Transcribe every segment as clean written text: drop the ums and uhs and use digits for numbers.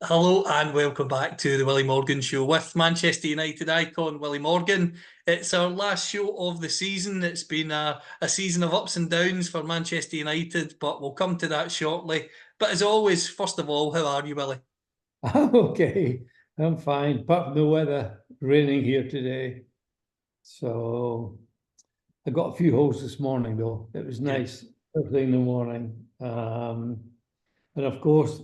Hello and welcome back to the Willie Morgan Show with Manchester United icon Willie Morgan. It's our last show of the season. It's been a season of ups and downs for Manchester United, but we'll come to that shortly. But as always, first of all, how are you, Willie? I'm okay. I'm fine, apart from the weather, raining here today. So I got a few holes this morning, though. It was nice, early in the morning. And of course,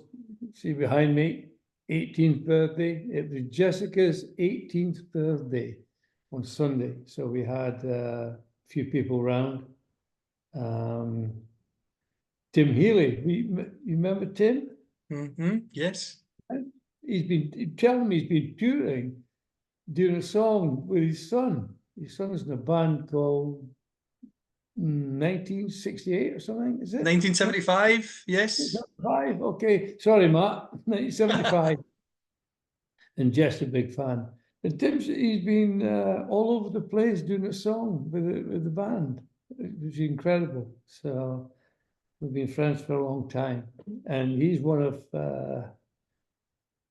see behind me, 18th birthday. It was Jessica's 18th birthday on Sunday. So we had a few people around. Tim Healy, you remember Tim? Yes. He's been telling me he's been touring, doing a song with his son. His son's in a band called 1968 or something, is it? 1975, yes. 5, okay. Sorry, Matt. 1975. And Jess a big fan. And Tim's he's been all over the place doing a song with the band. It was incredible. So we've been friends for a long time. And he's one of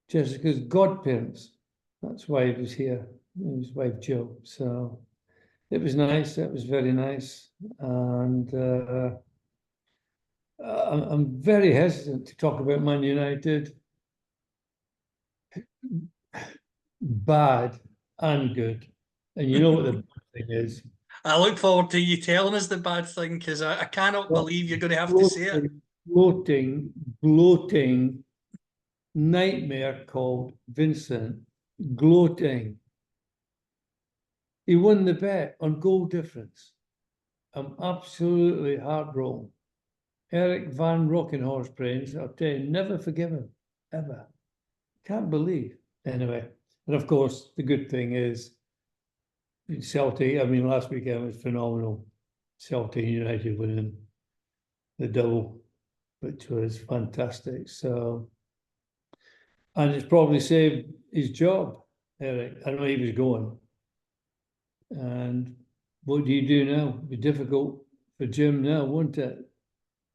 Jessica's godparents. That's why he was here, his wife Jo. So it was nice. It was very nice. And I'm very hesitant to talk about Man United. Bad and good. And you know what the bad thing is. I look forward to you telling us the bad thing because I cannot believe you're going to have to say it. Gloating nightmare called Vincent. Gloating. He won the bet on goal difference. I'm absolutely heartbroken. Erik van Rockenhorst brains, I'll tell you, never forgive him, ever. Can't believe. Anyway, and of course, the good thing is Celtic, I mean, last weekend was phenomenal. Celtic United winning the double, which was fantastic. So, and it's probably saved his job, Erik. I know he was going. And what do you do now? It'll be difficult for Jim now, won't it?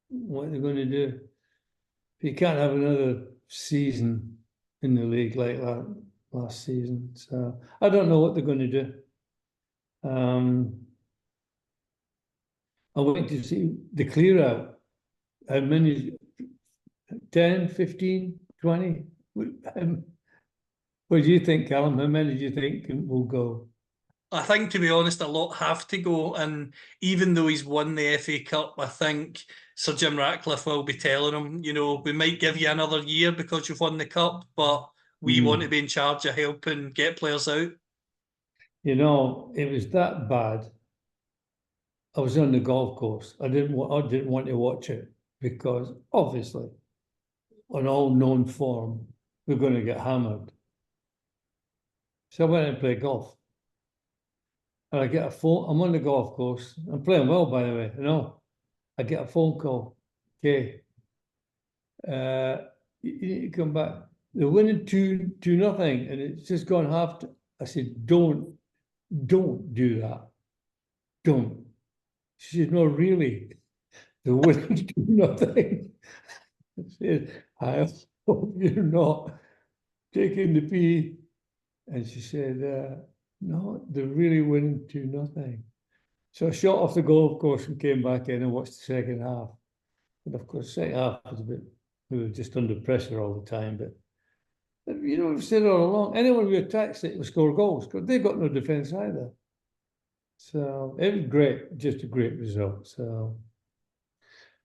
What are they going to do? You can't have another season in the league like that last season. So I don't know what they're going to do. I went to see the clear out. How many? 10, 15, 20? What do you think, Callum? How many do you think will go? I think, to be honest, a lot have to go. And even though he's won the FA Cup, I think Sir Jim Ratcliffe will be telling him, we might give you another year because you've won the cup, but we want to be in charge of helping get players out. It was that bad. I was on the golf course. I didn't want to watch it because obviously, on all known form, we're going to get hammered. So I went and played golf. And I get a phone. I'm on the golf course. I'm playing well, by the way. I get a phone call. Okay. You need to come back. They're winning 2-0, and it's just gone half. I said, don't do that. Don't. She said, no, really. They're winning 2-0. I said, I hope you're not taking the pee. And she said, no, they're really winning 2-0. So I shot off the golf course and came back in and watched the second half. And of course, second half was a bit, we were just under pressure all the time. But we've said all along, anyone we attacked it will score goals because they've got no defence either. So it was great, just a great result. So,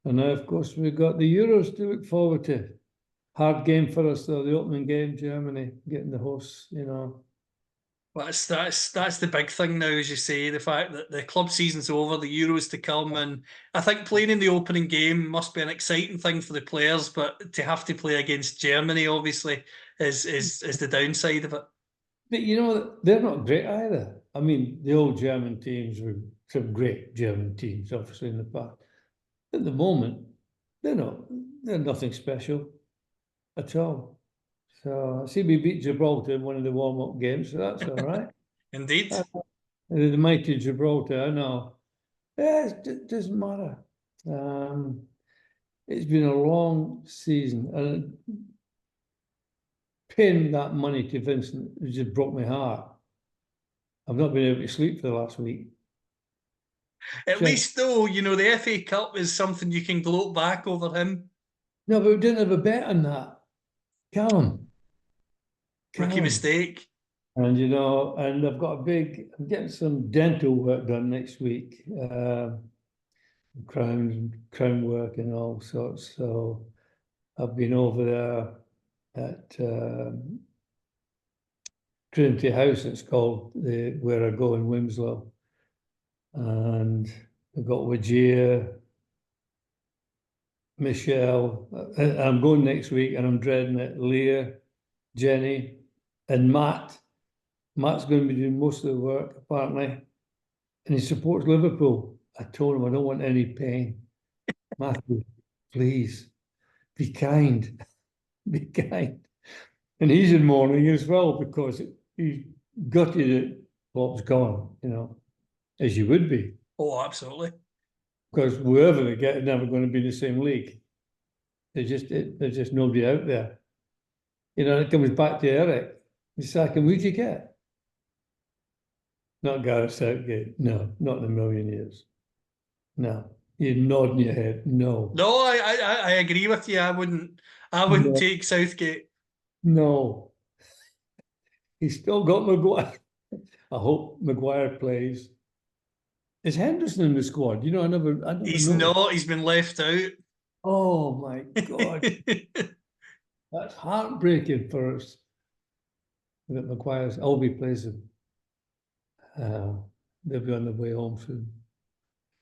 and now, of course, we've got the Euros to look forward to. Hard game for us, though, the opening game, Germany, getting the hosts, Well, that's the big thing now, as you say, the fact that the club season's over, the Euros to come, and I think playing in the opening game must be an exciting thing for the players, but to have to play against Germany, obviously, is the downside of it. But they're not great either. I mean, the old German teams were some great German teams, obviously, in the past. At the moment, they're nothing special at all. So I see we beat Gibraltar in one of the warm-up games, so that's all right. Indeed. The mighty Gibraltar, I know. Yeah, it doesn't matter. it's been a long season, and paying that money to Vincent it just broke my heart. I've not been able to sleep for the last week. At Just, least, though, the FA Cup is something you can gloat back over him. no, but we didn't have a bet on that. Callum, Rookie Callum. mistake. And and I'm getting some dental work done next week, crown work and all sorts. So I've been over there at Trinity House, it's called, where I go in Winslow. And I've got Wajir, Michelle. I'm going next week and I'm dreading it. Leah, Jenny, and Matt. Matt's going to be doing most of the work, apparently. And he supports Liverpool. I told him I don't want any pain. Matthew, please, be kind. Be kind. And he's in mourning as well because he gutted that Klopp's gone, as you would be. Oh, absolutely. Because whoever they get is never going to be in the same league. There's just nobody out there. It comes back to Erik. He's second, who'd you get? Not Gareth Southgate. No, not in a million years. No. You're nodding your head. No. No, I agree with you. I wouldn't No. take Southgate. No. He's still got Maguire. I hope Maguire plays. Is Henderson in the squad? I never He's noticed. not. He's been left out. Oh my God. That's heartbreaking for us. That Maguire's Albi plays him. They'll be on the way home soon.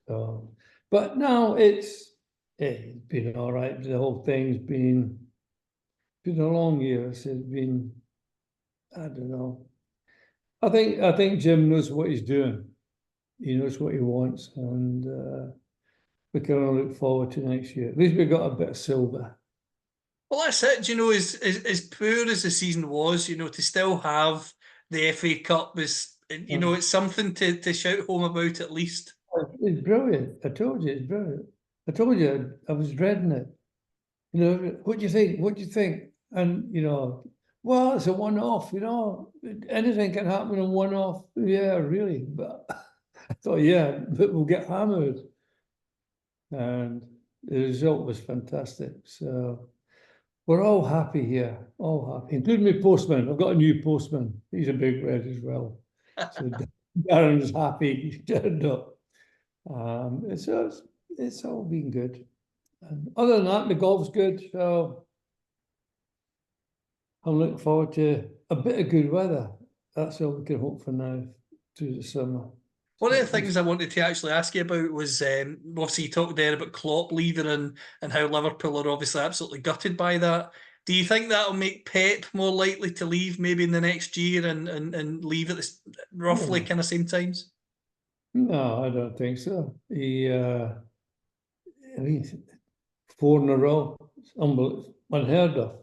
So, but no, it's been all right. The whole thing's been a long year. It's been, I don't know. I think Jim knows what he's doing. He knows what he wants, and we can only look forward to next year. At least we got a bit of silver. Well, that's it. As poor as the season was, to still have the FA Cup is, it's something to shout home about at least. It's brilliant. I told you, it's brilliant. I told you I was dreading it. What do you think? What do you think? And well, it's a one-off. Anything can happen in one-off. Yeah, really. But I thought, yeah, but we'll get hammered. And the result was fantastic. So we're all happy here, all happy, including my postman. I've got a new postman. He's a big red as well. So Darren's happy. He turned up. It's all been good. And other than that, the golf's good. So I'm looking forward to a bit of good weather. That's all we can hope for now through the summer. One of the things I wanted to actually ask you about was obviously you talked there about Klopp leaving and how Liverpool are obviously absolutely gutted by that. Do you think that'll make Pep more likely to leave maybe in the next year and leave at this roughly kind of same times? No, I don't think so. I mean, 4 in a row, it's unheard of.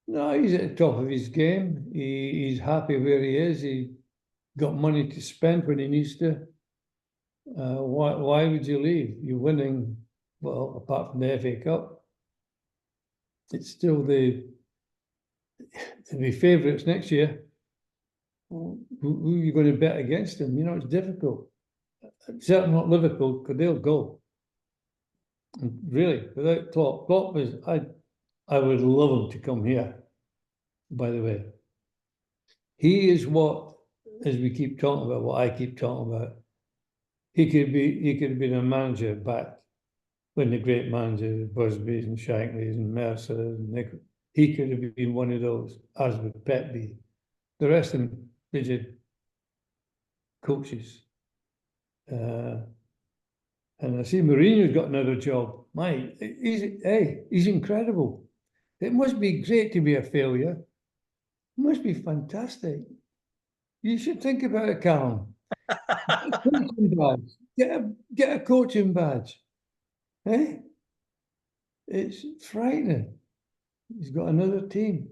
No, he's at the top of his game. He's happy where he is. He got money to spend when he needs to. Why would you leave? You're winning, well, apart from the FA Cup. It's still the favourites next year. Who are you going to bet against them? It's difficult. Certainly not Liverpool, because they'll go. And really, without Klopp is, I would love him to come here, by the way. He is what, as we keep talking about, what I keep talking about. He could have been a manager back when the great managers, Busby's and Shankly's and Mercer and Nick, he could have been one of those, as would Pep be. The rest of them, they just coaches. And I see Mourinho's got another job. He's incredible. It must be great to be a failure. It must be fantastic. You should think about it, Callum. Get a coaching badge. Eh? It's frightening. He's got another team.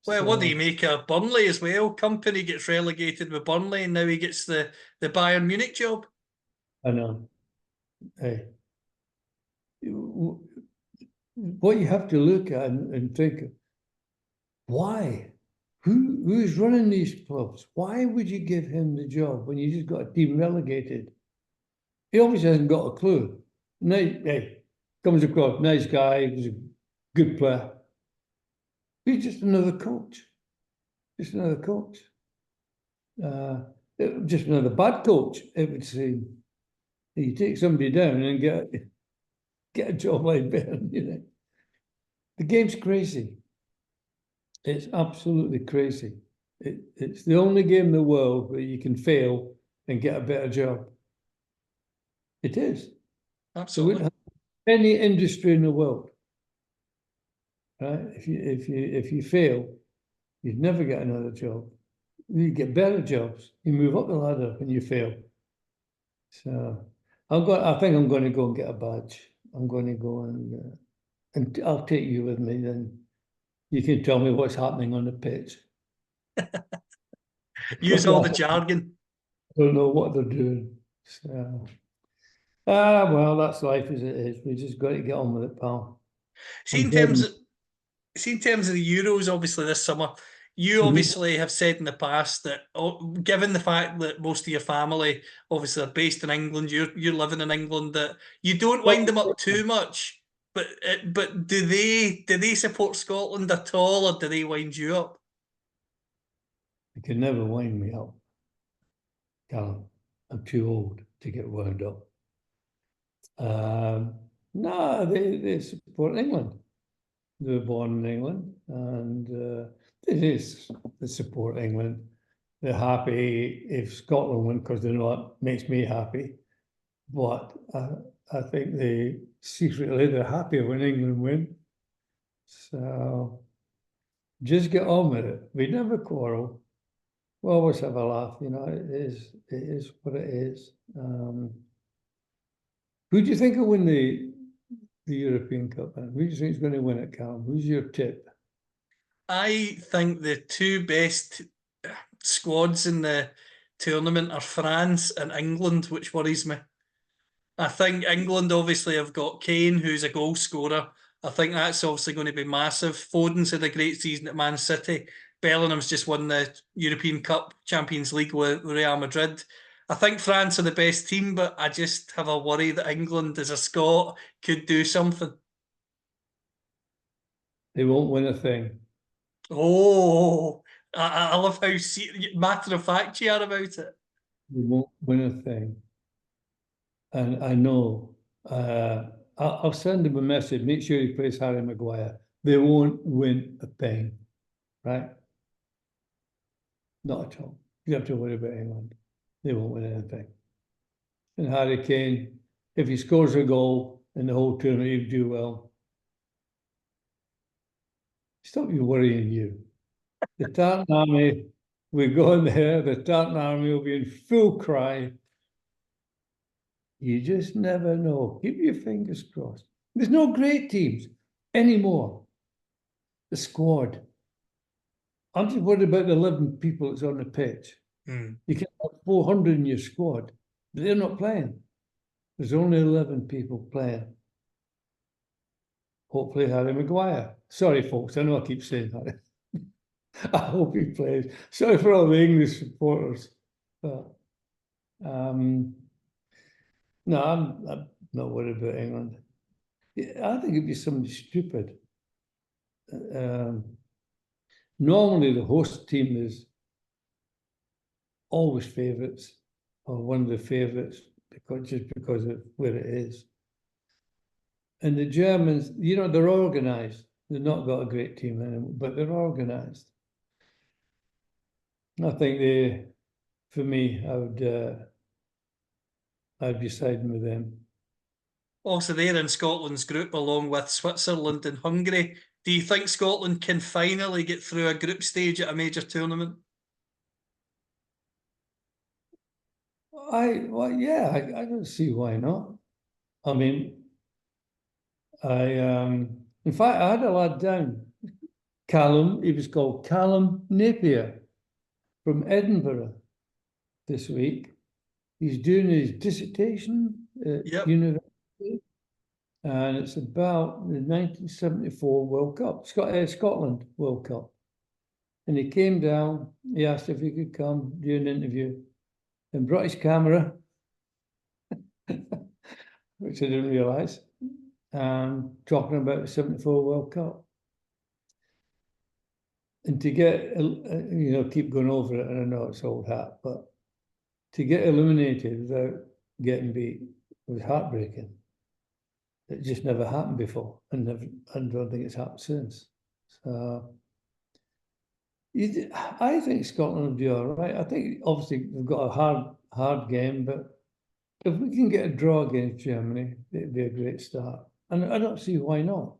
Well, what do you make of Burnley as well? Company gets relegated with Burnley and now he gets the Bayern Munich job. I know. Hey, what you have to look at and think, why? Who's running these clubs? Why would you give him the job when you just got a team relegated? He obviously hasn't got a clue. Hey, comes across, nice guy, he's a good player. He's just another coach. Just another coach. Just another bad coach, it would seem. You take somebody down and get a job like Ben, you know. The game's crazy. It's absolutely crazy. It's the only game in the world where you can fail and get a better job. It is. Absolutely. Any industry in the world, right? If you fail, you'd never get another job. You get better jobs. You move up the ladder when you fail. So I think I'm going to go and get a badge. I'm going to go and I'll take you with me. Then you can tell me what's happening on the pitch. Use all the jargon. I don't know what they're doing. So, well, that's life as it is. We just got to get on with it, pal. See, in terms of the Euros, obviously this summer, you obviously have said in the past that, given the fact that most of your family obviously are based in England, you're living in England, that you don't wind them up too much. But do they support Scotland at all, or do they wind you up? They can never wind me up. Callum, I'm too old to get wound up. No, they support England. They were born in England, and they support England. They're happy if Scotland win because they know it makes me happy. But I think they're happy when England win. So just get on with it. We never quarrel. We always have a laugh, you know. It is what it is. Who do you think will win the European Cup? Who do you think is going to win it, Callum? Who's your tip? I think the two best squads in the tournament are France and England, which worries me. I think England obviously have got Kane, who's a goal scorer. I think that's obviously going to be massive. Foden's had a great season at Man City. Bellingham's just won the European Cup Champions League with Real Madrid. I think France are the best team, but I just have a worry that England, as a Scot, could do something. They won't win a thing. Oh, I love how matter of fact you are about it. They won't win a thing. And I know, I'll send him a message. Make sure he plays Harry Maguire. They won't win a thing, right? Not at all. You have to worry about England. They won't win anything. And Harry Kane, if he scores a goal in the whole tournament, he'll do well. Stop you worrying you. The Tartan Army, we go in there, the Tartan Army will be in full cry. You just never know. Keep your fingers crossed. There's no great teams anymore. The squad. I'm just worried about the 11 people that's on the pitch. You can have 400 in your squad, but they're not playing. There's only 11 people playing. Hopefully Harry Maguire. Sorry, folks, I know I keep saying that. I hope he plays. Sorry for all the English supporters. But, no, I'm not worried about England. I think it'd be somebody stupid. Normally, the host team is always favourites, or one of the favourites, because of where it is. And the Germans, you know, they're organised. They've not got a great team in them, but they're organised. I think for me, I'd be siding with them. Also, they're in Scotland's group along with Switzerland and Hungary. Do you think Scotland can finally get through a group stage at a major tournament? I don't see why not. I mean, in fact, I had a lad down, Callum, he was called Callum Napier from Edinburgh this week. He's doing his dissertation at university. And it's about the 1974 World Cup, Scotland World Cup. And he came down, he asked if he could come do an interview and brought his camera, which I didn't realise, and talking about the 74 World Cup. And to get, keep going over it, and I know it's old hat, but to get eliminated without getting beat was heartbreaking. It just never happened before, and I don't think it's happened since. So I think Scotland will be all right. I think obviously we've got a hard game, but if we can get a draw against Germany, it'd be a great start. And I don't see why not.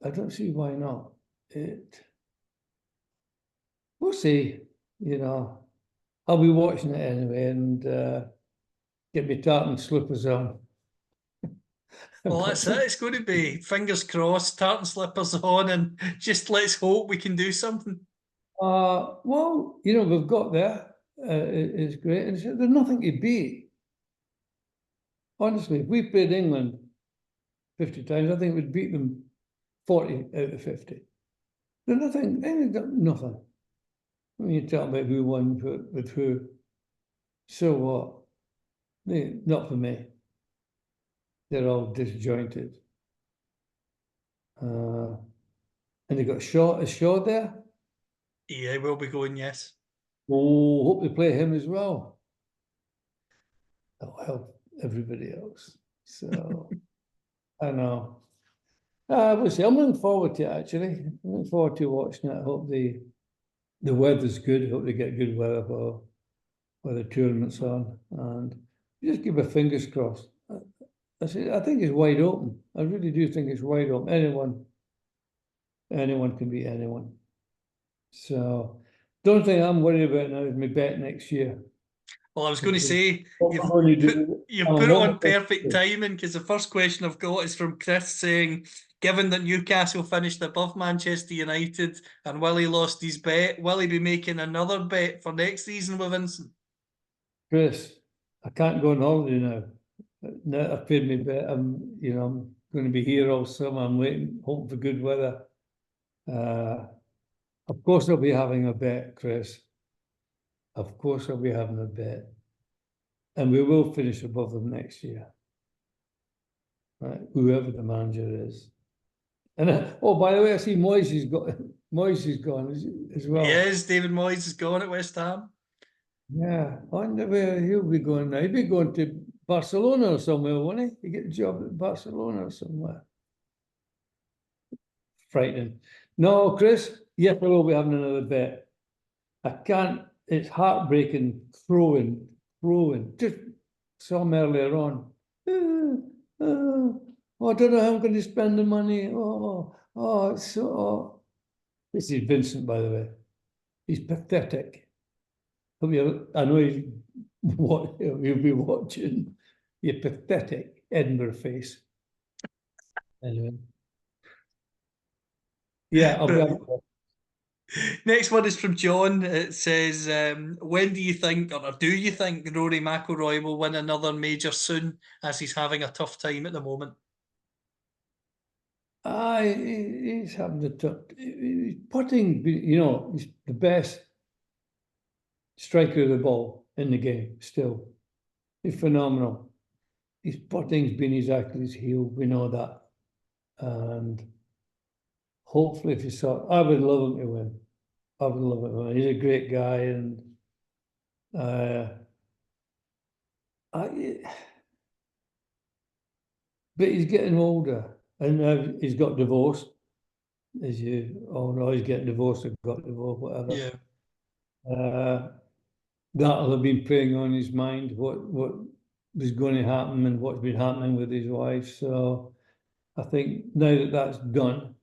I don't see why not. We'll see. I'll be watching it anyway and get my tartan slippers on. Well, that's it. It's going to be fingers crossed, tartan slippers on, and just let's hope we can do something. Well, we've got there. It's great. And there's nothing to beat. Honestly, if we played England 50 times, I think we'd beat them 40 out of 50. There's nothing. They've got nothing. When you talk about who won with who, so what? Not for me. They're all disjointed. And they got a Shaw there. Yeah, we'll be going, yes. Oh, hope they play him as well. That'll help everybody else. So I know. We'll see. I'm looking forward to it, actually. I'm looking forward to watching it. I hope the weather's good. I hope they get good weather for the tournament's on. And just keep our fingers crossed. I think it's wide open. I really do think it's wide open. Anyone can beat anyone. So don't think I'm worried about now is my bet next year. Well, I was going to say, you've Oh, put it on perfect timing, because the first question I've got is from Chris saying, given that Newcastle finished above Manchester United and Willie lost his bet, will he be making another bet for next season with Vincent? Chris, I can't go on holiday now. Now I've paid my bet. I'm going to be here all summer. I'm waiting, hoping for good weather. Of course I'll be having a bet, Chris. Of course I'll be having a bet. And we will finish above them next year. Right? Whoever the manager is. And by the way, I see Moyes is gone as well. Yes, David Moyes is gone at West Ham. Yeah, I wonder where he'll be going now. He'll be going to Barcelona or somewhere, won't he? He get a job at Barcelona or somewhere. Frightening. No, Chris, yes, I will be having another bet. I can't, it's heartbreaking, throwing. Just saw him earlier on. I don't know how I'm going to spend the money. It's so. This is Vincent, by the way. He's pathetic. I know he'll be watching. Your pathetic Edinburgh face. Anyway. Yeah, I'll be. Next one is from John. It says, when do you think Rory McIlroy will win another major soon, as he's having a tough time at the moment? He's having the tough. He's putting, he's the best striker of the ball in the game still. He's phenomenal. His putting's been his Achilles heel. We know that. And hopefully, if you saw, I would love him to win. I would love him to win. He's a great guy, and but he's getting older, and now he's got divorced. As you all know, he's getting divorced or got divorced, whatever. Yeah. That'll have been preying on his mind, what was going to happen and what's been happening with his wife. So I think now that that's done,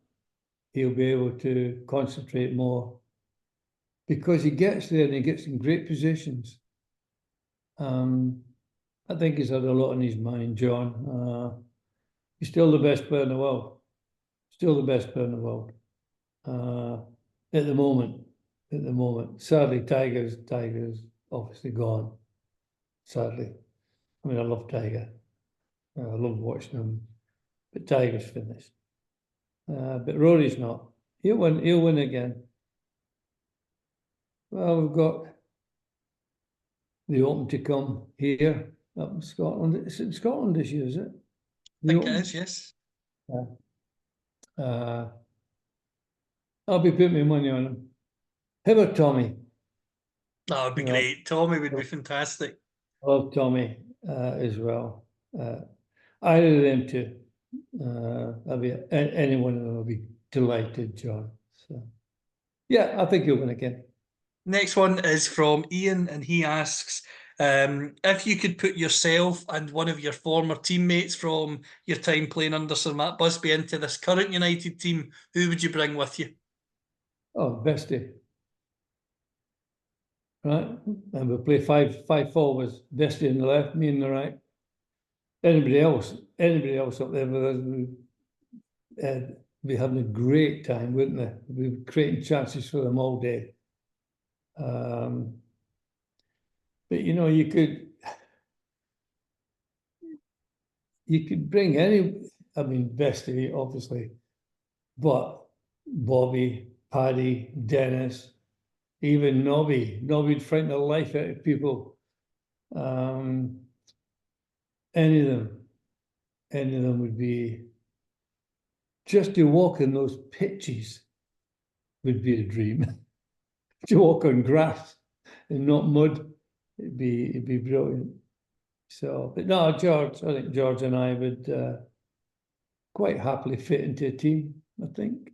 he'll be able to concentrate more, because he gets there and he gets in great positions. I think he's had a lot on his mind, John. He's still the best player in the world. Still the best player in the world. At the moment. Sadly, Tiger's obviously gone. Sadly. I mean, I love Tiger. I love watching him but Tiger's finished. But Rory's not. He'll win again. Well, we've got the Open to come here up in Scotland. It's in Scotland this year, is it? I think it is, yes. I'll be putting my money on him. How about Tommy? That would be great. Tommy would be fantastic. I love Tommy as well. Either of them two. Any one of them will be delighted, John. So, yeah, I think he'll win again. Next one is from Ian, and he asks, if you could put yourself and one of your former teammates from your time playing under Sir Matt Busby into this current United team, who would you bring with you? Oh, Bestie. Right? And we'll play five forwards. Bestie on the left, me on the right. Anybody else up there with us would be having a great time, wouldn't they? We'd be creating chances for them all day. But you know, you could bring Bestie, obviously, but Bobby, Paddy, Dennis, even Nobby'd frighten the life out of people. Any of them would be, just to walk in those pitches would be a dream. To walk on grass and not mud, it'd be brilliant. So, but no, George, I think George and I would quite happily fit into a team, I think.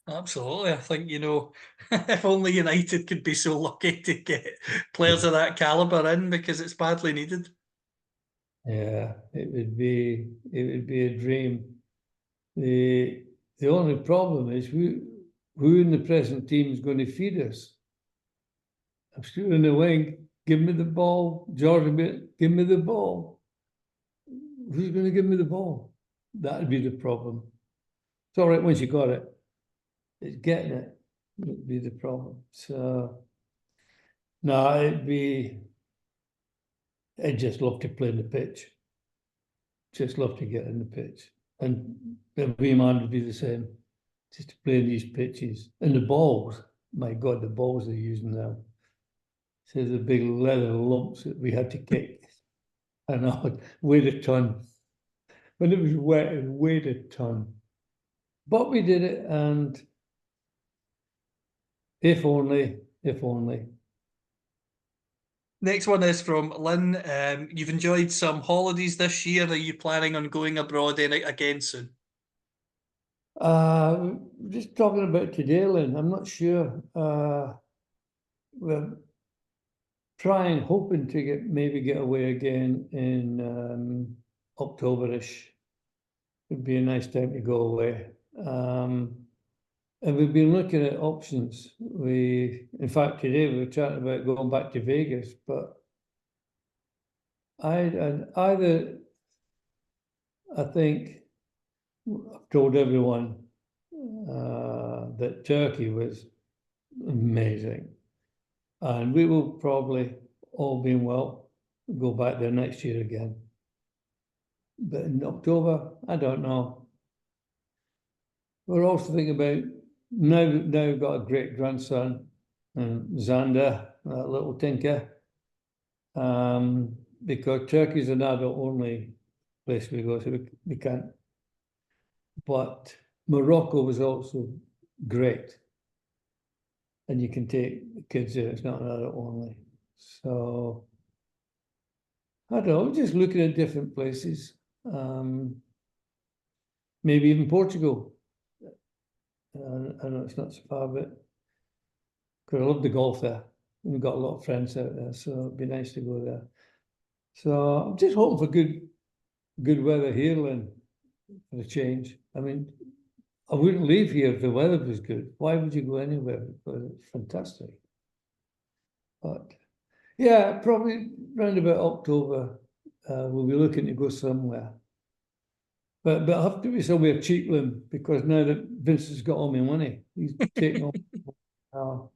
Absolutely. I think, you know, if only United could be so lucky to get players of that caliber in, because it's badly needed. Yeah, it would be a dream. The only problem is who in the present team is going to feed us? I'm still in the wing. Give me the ball. Jordan, give me the ball. Who's going to give me the ball? That'd be the problem. It's all right once you got it. It's getting it would be the problem. So, no, I'd just love to play in the pitch. Just love to get in the pitch. And every man would be the same. Just to play in these pitches. And the balls, my God, the balls they're using now. So the big leather lumps that we had to kick. And I weighed a ton. When it was wet, it weighed a ton. But we did it, and if only. Next one is from Lynn. You've enjoyed some holidays this year. Are you planning on going abroad again soon? Just talking about today, Lynn, I'm not sure. We're hoping to maybe get away again in October-ish. It'd be a nice time to go away. And we've been looking at options. In fact, today we were chatting about going back to Vegas, but I think I've told everyone that Turkey was amazing, and we will probably, all being well, go back there next year again. But in October, I don't know. We're also thinking about now we've got a great grandson, Xander, that little tinker. Because Turkey's an adult-only place we go, so we can't. But Morocco was also great. And you can take the kids there, it's not an adult-only. So, I don't know, just looking at different places. Maybe even Portugal. I know it's not so far, but because I love the golf there. We've got a lot of friends out there, so it'd be nice to go there. So I'm just hoping for good weather here, Lynn, for a change. I mean, I wouldn't leave here if the weather was good. Why would you go anywhere? Because it's fantastic. But yeah, probably around about October, we'll be looking to go somewhere. But I have to be somewhere cheap, Lynn, because now that Vince has got all my money, he's taking all.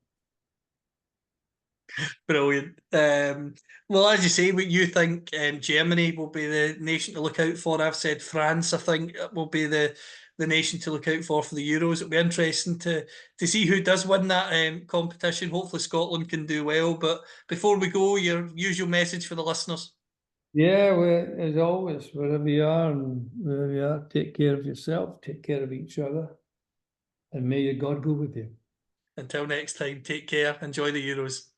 Brilliant. Well, as you say, what you think Germany will be the nation to look out for. I've said France, I think, will be the nation to look out for the Euros. It'll be interesting to see who does win that competition. Hopefully, Scotland can do well. But before we go, your usual message for the listeners. Yeah, well, as always, wherever you are and wherever you are, take care of yourself, take care of each other, and may your God go with you. Until next time, take care. Enjoy the Euros.